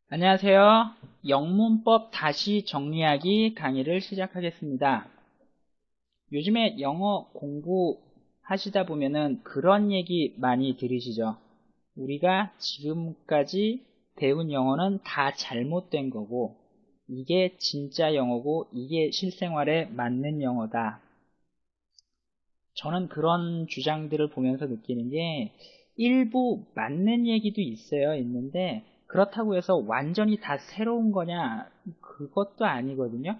안녕하세요. 영문법 다시 정리하기 강의를 시작하겠습니다. 요즘에 영어 공부하시다 보면은 그런 얘기 많이 들으시죠? 우리가 지금까지 배운 영어는 다 잘못된 거고, 이게 진짜 영어고, 이게 실생활에 맞는 영어다. 저는 그런 주장들을 보면서 느끼는 게 일부 맞는 얘기도 있는데 그렇다고 해서 완전히 다 새로운 거냐? 그것도 아니거든요.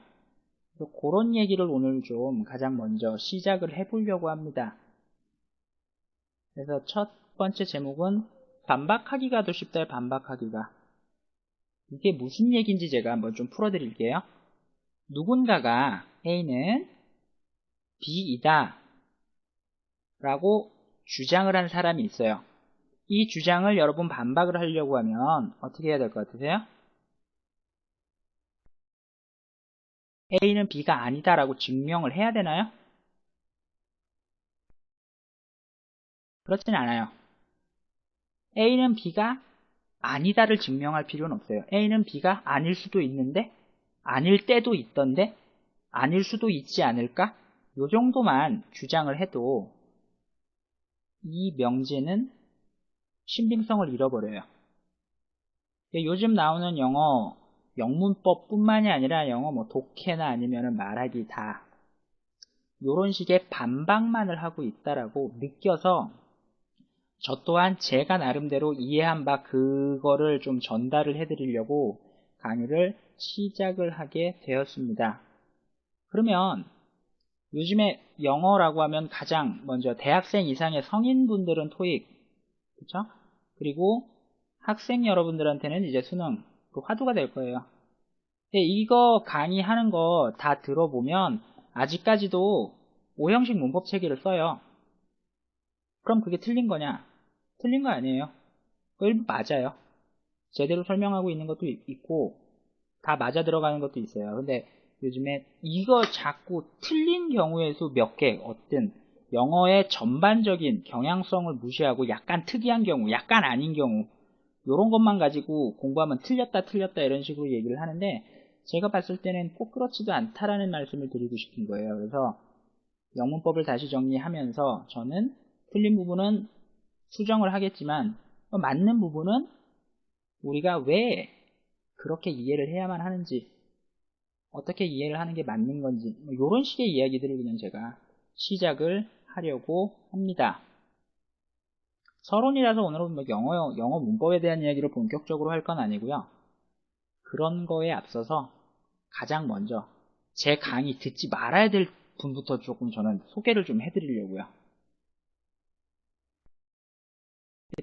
그래서 그런 얘기를 오늘 좀 가장 먼저 시작을 해보려고 합니다. 그래서 첫 번째 제목은 반박하기가 더 쉽다요, 반박하기가. 이게 무슨 얘기인지 제가 한번 좀 풀어드릴게요. 누군가가 A는 B이다 라고 주장을 한 사람이 있어요. 이 주장을 여러분 반박을 하려고 하면 어떻게 해야 될 것 같으세요? A는 B가 아니다라고 증명을 해야 되나요? 그렇진 않아요. A는 B가 아니다를 증명할 필요는 없어요. A는 B가 아닐 수도 있는데, 아닐 때도 있던데, 아닐 수도 있지 않을까? 요 정도만 주장을 해도 이 명제는 신빙성을 잃어버려요. 요즘 나오는 영어 영문법뿐만이 아니라 영어 독해나 아니면 말하기 다 요런 식의 반박만을 하고 있다라고 느껴서 저 또한 제가 나름대로 이해한 바 그거를 좀 전달을 해드리려고 강의를 시작을 하게 되었습니다. 그러면 요즘에 영어라고 하면 가장 먼저 대학생 이상의 성인분들은 토익, 그쵸? 그리고 학생 여러분들한테는 이제 수능, 그 화두가 될 거예요. 근데 이거 강의하는 거 다 들어보면 아직까지도 오형식 문법 체계를 써요. 그럼 그게 틀린 거냐? 틀린 거 아니에요. 그거 일부 맞아요. 제대로 설명하고 있는 것도 있고 다 맞아 들어가는 것도 있어요. 근데 요즘에 이거 자꾸 틀린 경우의 수 몇 개, 어떤 영어의 전반적인 경향성을 무시하고 약간 특이한 경우, 약간 아닌 경우 요런 것만 가지고 공부하면 틀렸다 이런 식으로 얘기를 하는데 제가 봤을 때는 꼭 그렇지도 않다라는 말씀을 드리고 싶은 거예요. 그래서 영문법을 다시 정리하면서 저는 틀린 부분은 수정을 하겠지만 맞는 부분은 우리가 왜 그렇게 이해를 해야만 하는지, 어떻게 이해를 하는 게 맞는 건지 이런 식의 이야기들을 그냥 제가 시작을 하려고 합니다. 서론이라서 오늘은 영어 문법에 대한 이야기를 본격적으로 할 건 아니고요. 그런 거에 앞서서 가장 먼저 제 강의 듣지 말아야 될 분부터 조금 저는 소개를 좀 해드리려고요.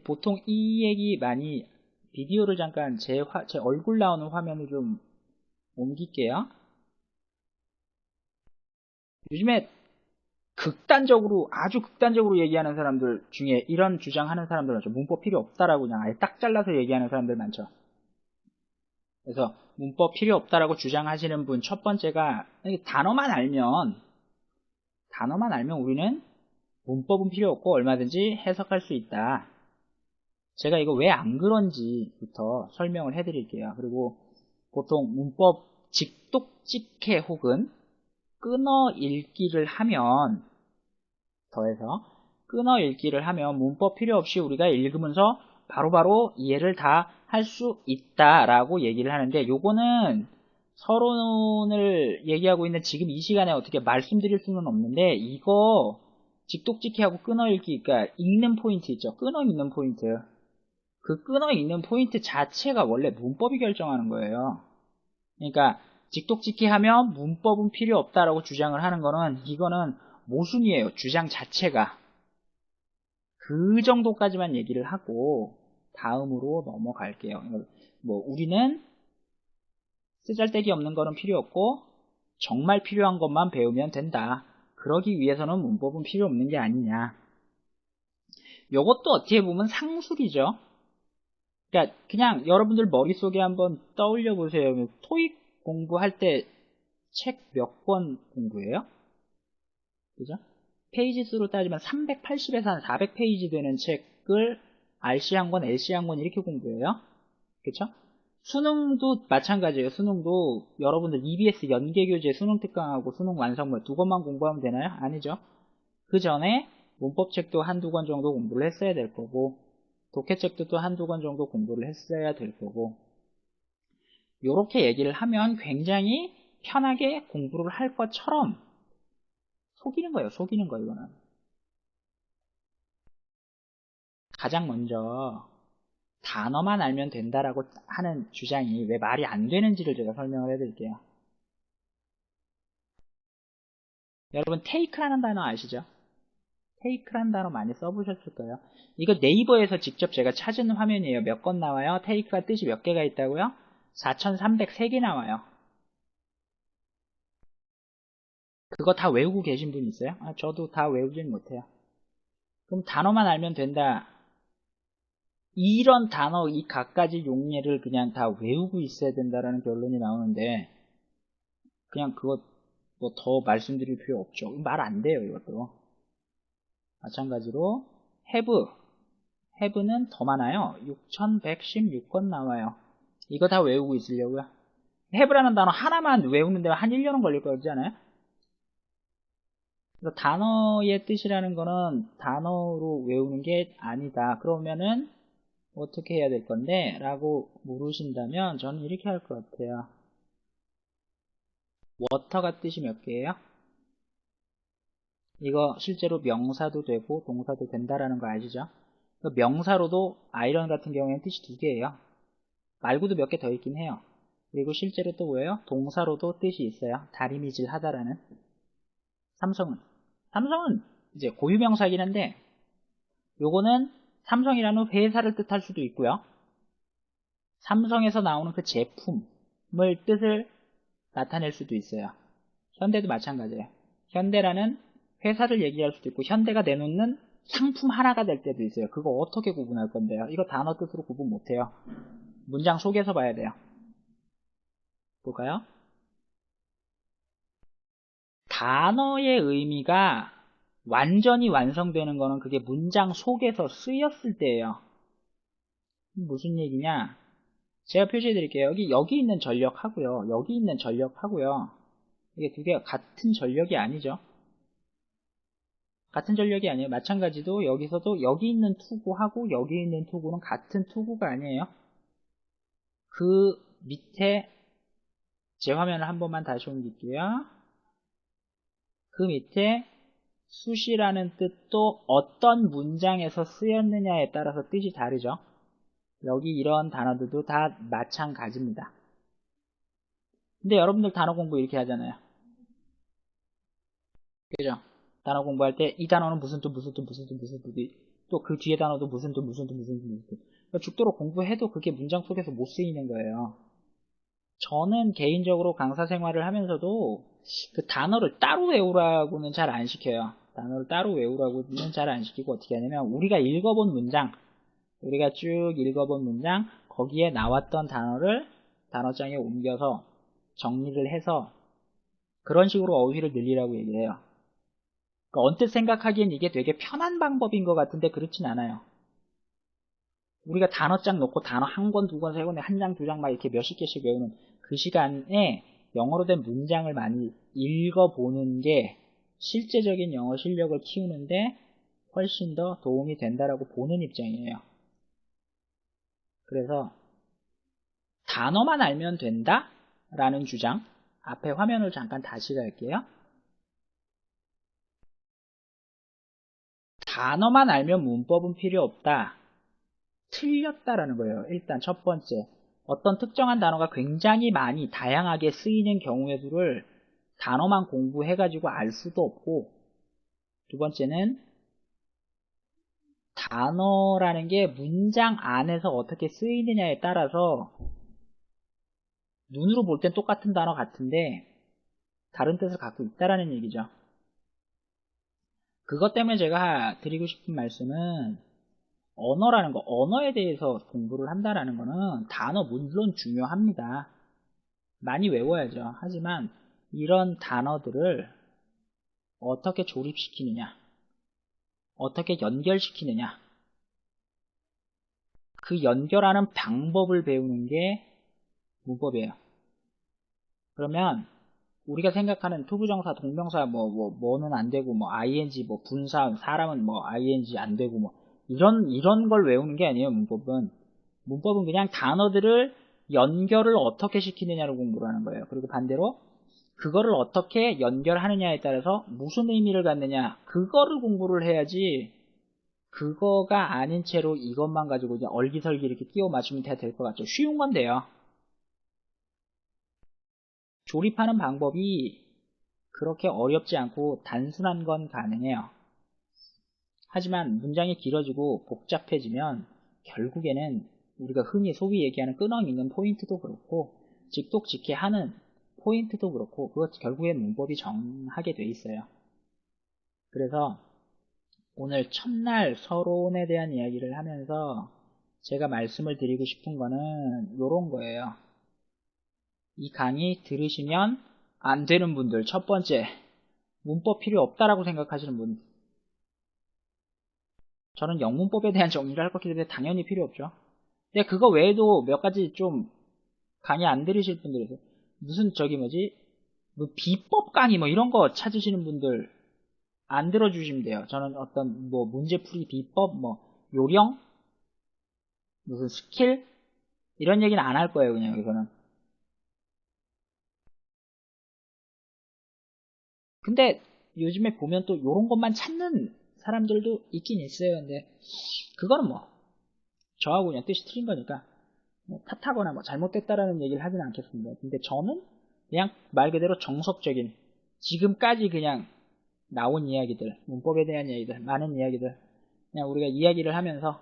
보통 이 얘기 많이 비디오를 잠깐 제 얼굴 나오는 화면을 좀 옮길게요. 요즘에 아주 극단적으로 얘기하는 사람들 중에 이런 주장하는 사람들 많죠. 문법 필요 없다라고 그냥 아예 딱 잘라서 얘기하는 사람들 많죠. 그래서 문법 필요 없다라고 주장하시는 분 첫 번째가 단어만 알면 우리는 문법은 필요 없고 얼마든지 해석할 수 있다. 제가 이거 왜 안 그런지부터 설명을 해드릴게요. 그리고 보통 문법 직독직해 혹은 끊어 읽기를 하면 더해서 끊어 읽기를 하면 문법 필요 없이 우리가 읽으면서 바로바로 이해를 다 할 수 있다라고 얘기를 하는데 요거는 서론을 얘기하고 있는 지금 이 시간에 어떻게 말씀드릴 수는 없는데 이거 직독직해하고 끊어 읽기, 그러니까 읽는 포인트 있죠. 끊어 읽는 포인트. 그 끊어 읽는 포인트 자체가 원래 문법이 결정하는 거예요. 그러니까 직독직해 하면 문법은 필요 없다라고 주장을 하는 거는 이거는 모순이에요. 주장 자체가. 그 정도까지만 얘기를 하고 다음으로 넘어갈게요. 우리는 쓰잘데기 없는 거는 필요 없고 정말 필요한 것만 배우면 된다. 그러기 위해서는 문법은 필요 없는 게 아니냐. 이것도 어떻게 보면 상술이죠. 그러니까 그냥 여러분들 머릿속에 한번 떠올려 보세요. 토익 공부할 때 책 몇 권 공부해요? 그죠? 페이지 수로 따지면 380에서 한 400페이지 되는 책을 RC 한 권, LC 한 권 이렇게 공부해요. 그쵸? 수능도 마찬가지예요. 수능도 여러분들 EBS 연계교재 수능 특강하고 수능 완성물 두 권만 공부하면 되나요? 아니죠. 그 전에 문법책도 한두 권 정도 공부를 했어야 될 거고, 독해책도 또 한두 권 정도 공부를 했어야 될 거고, 요렇게 얘기를 하면 굉장히 편하게 공부를 할 것처럼 속이는 거예요. 속이는 거 이거는. 가장 먼저 단어만 알면 된다라고 하는 주장이 왜 말이 안 되는지를 제가 설명을 해드릴게요. 여러분 take라는 단어 아시죠? take라는 단어 많이 써보셨을 거예요. 이거 네이버에서 직접 제가 찾은 화면이에요. 몇 건 나와요? take가 뜻이 몇 개가 있다고요? 4303개 나와요. 그거 다 외우고 계신 분 있어요? 저도 다 외우진 못해요. 그럼 단어만 알면 된다. 이런 단어, 이 갖가지 용례를 그냥 다 외우고 있어야 된다라는 결론이 나오는데, 그냥 그거 뭐 더 말씀드릴 필요 없죠. 말 안 돼요, 이것도. 마찬가지로 have는 더 많아요. 6116건 나와요. 이거 다 외우고 있으려고요. have라는 단어 하나만 외우는데 한 1년은 걸릴 거지 않아요? 그래서 단어의 뜻이라는 거는 단어로 외우는 게 아니다. 그러면은 어떻게 해야 될 건데? 라고 물으신다면 저는 이렇게 할 것 같아요. 워터가 뜻이 몇 개예요? 이거 실제로 명사도 되고 동사도 된다라는 거 아시죠? 명사로도 아이런 같은 경우에는 뜻이 두 개예요. 말고도 몇 개 더 있긴 해요. 그리고 실제로 또 뭐예요? 동사로도 뜻이 있어요. 다리미질 하다라는. 삼성은 이제 고유명사이긴 한데, 요거는 삼성이라는 회사를 뜻할 수도 있고요. 삼성에서 나오는 그 제품을 뜻을 나타낼 수도 있어요. 현대도 마찬가지예요. 현대라는 회사를 얘기할 수도 있고, 현대가 내놓는 상품 하나가 될 때도 있어요. 그거 어떻게 구분할 건데요? 이거 단어 뜻으로 구분 못해요. 문장 속에서 봐야 돼요. 볼까요? 단어의 의미가 완전히 완성되는 거는 그게 문장 속에서 쓰였을 때예요. 무슨 얘기냐? 제가 표시해 드릴게요. 여기 있는 전력하고요. 여기 있는 전력하고요. 이게 두 개가 같은 전력이 아니죠. 같은 전력이 아니에요. 마찬가지도 여기서도 여기 있는 투구하고 여기 있는 투구는 같은 투구가 아니에요. 그 밑에 제 화면을 한 번만 다시 옮길게요. 그 밑에 숫이라는 뜻도 어떤 문장에서 쓰였느냐에 따라서 뜻이 다르죠. 여기 이런 단어들도 다 마찬가지입니다. 근데 여러분들 단어 공부 이렇게 하잖아요. 그죠? 단어 공부할 때 이 단어는 무슨 뜻, 무슨 뜻, 무슨 뜻, 무슨 뜻, 또 그 뒤에 단어도 무슨 뜻, 무슨 뜻, 무슨 뜻, 무슨 뜻. 그러니까 죽도록 공부해도 그게 문장 속에서 못 쓰이는 거예요. 저는 개인적으로 강사 생활을 하면서도 그 단어를 따로 외우라고는 잘 안 시켜요. 단어를 따로 외우라고는 잘 안 시키고 어떻게 하냐면 우리가 읽어본 문장, 우리가 쭉 읽어본 문장 거기에 나왔던 단어를 단어장에 옮겨서 정리를 해서 그런 식으로 어휘를 늘리라고 얘기를 해요. 그러니까 언뜻 생각하기엔 이게 되게 편한 방법인 것 같은데 그렇진 않아요. 우리가 단어장 놓고 단어 한 권, 두 권, 세 권에 한 장, 두 장 막 이렇게 몇십 개씩 외우는 그 시간에 영어로 된 문장을 많이 읽어보는 게 실제적인 영어 실력을 키우는데 훨씬 더 도움이 된다라고 보는 입장이에요. 그래서 단어만 알면 된다 라는 주장, 앞에 화면을 잠깐 다시 갈게요. 단어만 알면 문법은 필요 없다. 틀렸다라는 거예요. 일단 첫 번째, 어떤 특정한 단어가 굉장히 많이 다양하게 쓰이는 경우의 수를 단어만 공부해가지고 알 수도 없고, 두 번째는 단어라는 게 문장 안에서 어떻게 쓰이느냐에 따라서 눈으로 볼 땐 똑같은 단어 같은데 다른 뜻을 갖고 있다라는 얘기죠. 그것 때문에 제가 드리고 싶은 말씀은 언어라는 거, 언어에 대해서 공부를 한다라는 거는 단어 물론 중요합니다. 많이 외워야죠. 하지만 이런 단어들을 어떻게 조립시키느냐, 어떻게 연결시키느냐, 그 연결하는 방법을 배우는 게 문법이에요. 그러면 우리가 생각하는 투부정사, 동명사 뭐는 안 되고 뭐 ing 뭐 분사 사람은 뭐 ing 안 되고 뭐 이런 걸 외우는 게 아니에요. 문법은 그냥 단어들을 연결을 어떻게 시키느냐를 공부를 하는 거예요. 그리고 반대로 그거를 어떻게 연결하느냐에 따라서 무슨 의미를 갖느냐 그거를 공부를 해야지 그거가 아닌 채로 이것만 가지고 이제 얼기설기 이렇게 끼워 맞추면 될 것 같죠. 쉬운 건데요. 조립하는 방법이 그렇게 어렵지 않고 단순한 건 가능해요. 하지만 문장이 길어지고 복잡해지면 결국에는 우리가 흔히 소위 얘기하는 끈형 있는 포인트도 그렇고 직독직해 하는 포인트도 그렇고 그것 결국엔 문법이 정하게 돼 있어요. 그래서 오늘 첫날 서론에 대한 이야기를 하면서 제가 말씀을 드리고 싶은 거는 이런 거예요. 이 강의 들으시면 안 되는 분들, 첫 번째 문법 필요 없다라고 생각하시는 분, 저는 영문법에 대한 정리를 할 거기 때문에 당연히 필요 없죠. 근데 그거 외에도 몇 가지 좀 강의 안 들으실 분들이 있어요. 무슨 뭐 비법 강의 뭐 이런 거 찾으시는 분들 안 들어주시면 돼요. 저는 어떤 뭐 문제풀이 비법 뭐 요령 무슨 스킬 이런 얘기는 안 할 거예요. 그냥 이거는. 근데 요즘에 보면 또 요런 것만 찾는 사람들도 있긴 있어요. 근데 그거는 뭐 저하고 그냥 뜻이 틀린 거니까 뭐 탓하거나 뭐 잘못됐다라는 얘기를 하지는 않겠습니다. 근데 저는 그냥 말 그대로 정석적인 지금까지 그냥 나온 이야기들, 문법에 대한 이야기들, 많은 이야기들 그냥 우리가 이야기를 하면서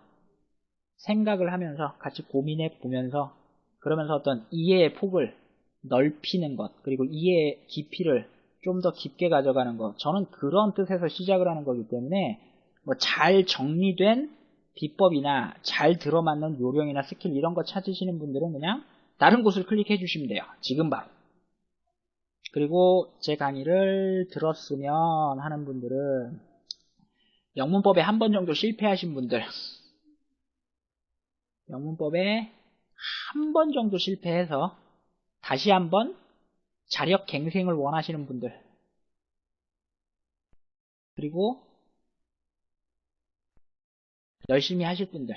생각을 하면서 같이 고민해 보면서 그러면서 어떤 이해의 폭을 넓히는 것 그리고 이해의 깊이를 좀 더 깊게 가져가는 것 저는 그런 뜻에서 시작을 하는 거기 때문에 뭐 잘 정리된 비법이나 잘 들어맞는 요령이나 스킬 이런 거 찾으시는 분들은 그냥 다른 곳을 클릭해 주시면 돼요. 지금 바로. 그리고 제 강의를 들었으면 하는 분들은 영문법에 한 번 정도 실패하신 분들 영문법에 한 번 정도 실패해서 다시 한번 자력 갱생을 원하시는 분들 그리고 열심히 하실 분들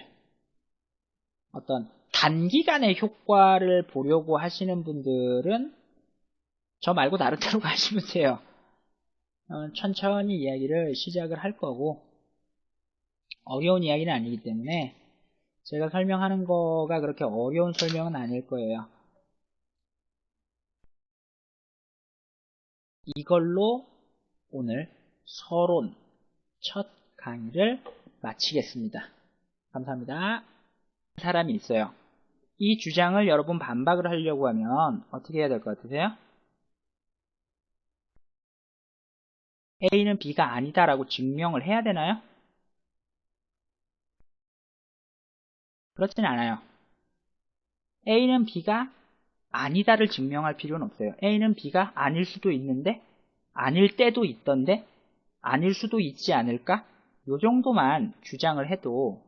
어떤 단기간의 효과를 보려고 하시는 분들은 저 말고 다른 데로 가시면 돼요. 천천히 이야기를 시작을 할 거고 어려운 이야기는 아니기 때문에 제가 설명하는 거가 그렇게 어려운 설명은 아닐 거예요. 이걸로 오늘 서론 첫 강의를 마치겠습니다. 감사합니다. 사람이 있어요. 이 주장을 여러분 반박을 하려고 하면 어떻게 해야 될 것 같으세요? A는 B가 아니다라고 증명을 해야 되나요? 그렇진 않아요. A는 B가 아니다를 증명할 필요는 없어요. A는 B가 아닐 수도 있는데 아닐 때도 있던데 아닐 수도 있지 않을까? 요 정도만 주장을 해도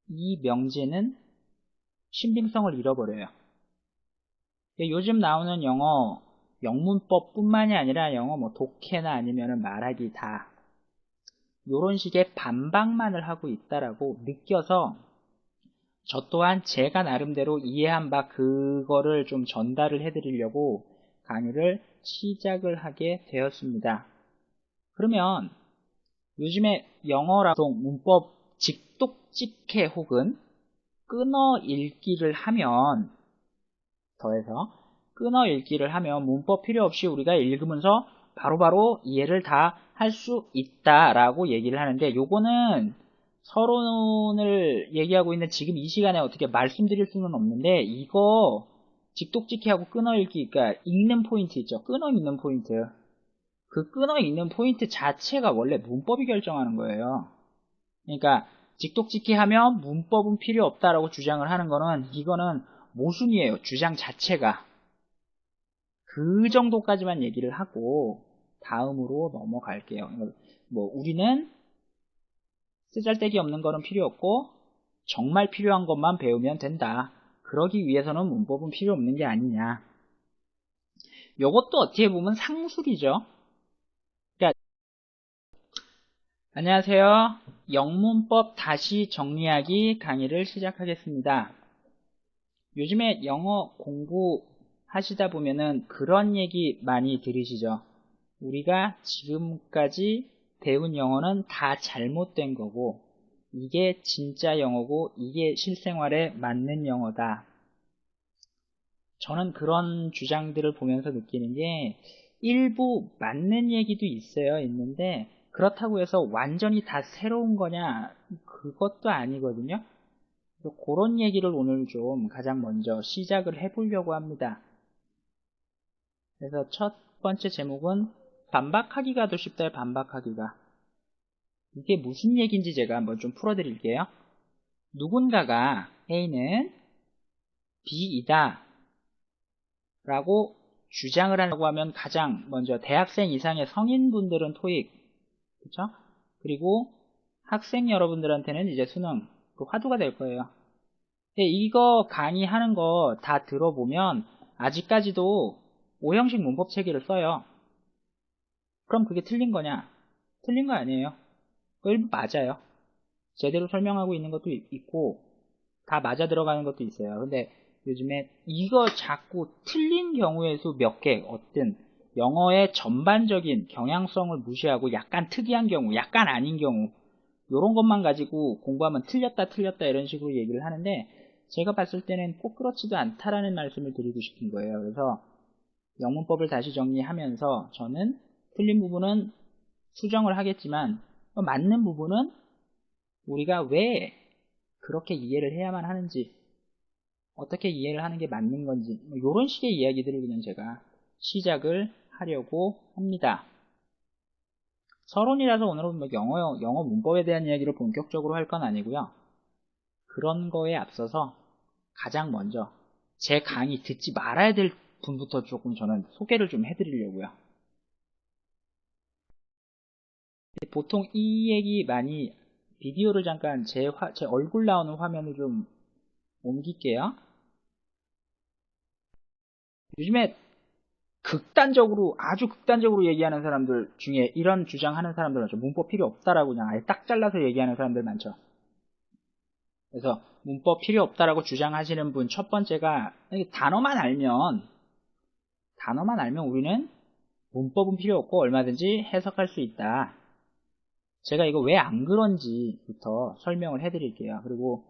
이 명제는 신빙성을 잃어버려요. 요즘 나오는 영어 영문법 뿐만이 아니라 영어 뭐 독해나 아니면 말하기 다 요런 식의 반박만을 하고 있다라고 느껴서 저 또한 제가 나름대로 이해한 바 그거를 좀 전달을 해드리려고 강의를 시작을 하게 되었습니다. 그러면 요즘에 영어라도 문법 직독직해 혹은 끊어 읽기를 하면 더해서 끊어 읽기를 하면 문법 필요 없이 우리가 읽으면서 바로바로 이해를 다 할 수 있다라고 얘기를 하는데 요거는 서론을 얘기하고 있는 지금 이 시간에 어떻게 말씀드릴 수는 없는데 이거 직독직해하고 끊어 읽기 그러니까 읽는 포인트 있죠. 끊어 읽는 포인트 그 끊어 읽는 포인트 자체가 원래 문법이 결정하는 거예요. 그러니까 직독직해 하면 문법은 필요 없다라고 주장을 하는 거는 이거는 모순이에요. 주장 자체가. 그 정도까지만 얘기를 하고 다음으로 넘어갈게요. 뭐 우리는 쓰잘데기 없는 거는 필요 없고 정말 필요한 것만 배우면 된다. 그러기 위해서는 문법은 필요 없는 게 아니냐. 요것도 어떻게 보면 상술이죠. 그러니까 안녕하세요. 영문법 다시 정리하기 강의를 시작하겠습니다. 요즘에 영어 공부하시다 보면은 그런 얘기 많이 들으시죠. 우리가 지금까지 배운 영어는 다 잘못된 거고 이게 진짜 영어고 이게 실생활에 맞는 영어다. 저는 그런 주장들을 보면서 느끼는 게 일부 맞는 얘기도 있는데 그렇다고 해서 완전히 다 새로운 거냐? 그것도 아니거든요. 그래서 그런 얘기를 오늘 좀 가장 먼저 시작을 해보려고 합니다. 그래서 첫 번째 제목은 반박하기가 더 쉽다요. 반박하기가. 이게 무슨 얘기인지 제가 한번 좀 풀어드릴게요. 누군가가 A는 B이다 라고 주장을 하려고 하면 가장 먼저 대학생 이상의 성인분들은 토익, 그쵸? 그리고 학생 여러분들한테는 이제 수능, 그 화두가 될 거예요. 근데 이거 강의하는 거 다 들어보면 아직까지도 오형식 문법 체계를 써요. 그럼 그게 틀린 거냐? 틀린 거 아니에요. 그거 일부 맞아요. 제대로 설명하고 있는 것도 있고 다 맞아 들어가는 것도 있어요. 근데 요즘에 이거 자꾸 틀린 경우의 수 몇 개, 어떤 영어의 전반적인 경향성을 무시하고 약간 특이한 경우, 약간 아닌 경우 이런 것만 가지고 공부하면 틀렸다 이런 식으로 얘기를 하는데 제가 봤을 때는 꼭 그렇지도 않다라는 말씀을 드리고 싶은 거예요. 그래서 영문법을 다시 정리하면서 저는 틀린 부분은 수정을 하겠지만 맞는 부분은 우리가 왜 그렇게 이해를 해야만 하는지 어떻게 이해를 하는 게 맞는 건지 이런 식의 이야기들을 그냥 제가 시작을 하려고 합니다. 서론이라서 오늘은 뭐 영어 문법에 대한 이야기를 본격적으로 할 건 아니고요. 그런 거에 앞서서 가장 먼저 제 강의 듣지 말아야 될 분부터 조금 저는 소개를 좀 해드리려고요. 보통 이 얘기 많이 비디오를 잠깐 제 얼굴 나오는 화면을 좀 옮길게요. 요즘에 아주 극단적으로 얘기하는 사람들 중에 이런 주장하는 사람들 많죠. 문법 필요 없다라고 그냥 아예 딱 잘라서 얘기하는 사람들 많죠. 그래서 문법 필요 없다라고 주장하시는 분 첫 번째가 단어만 알면 우리는 문법은 필요 없고 얼마든지 해석할 수 있다. 제가 이거 왜 안 그런지부터 설명을 해드릴게요. 그리고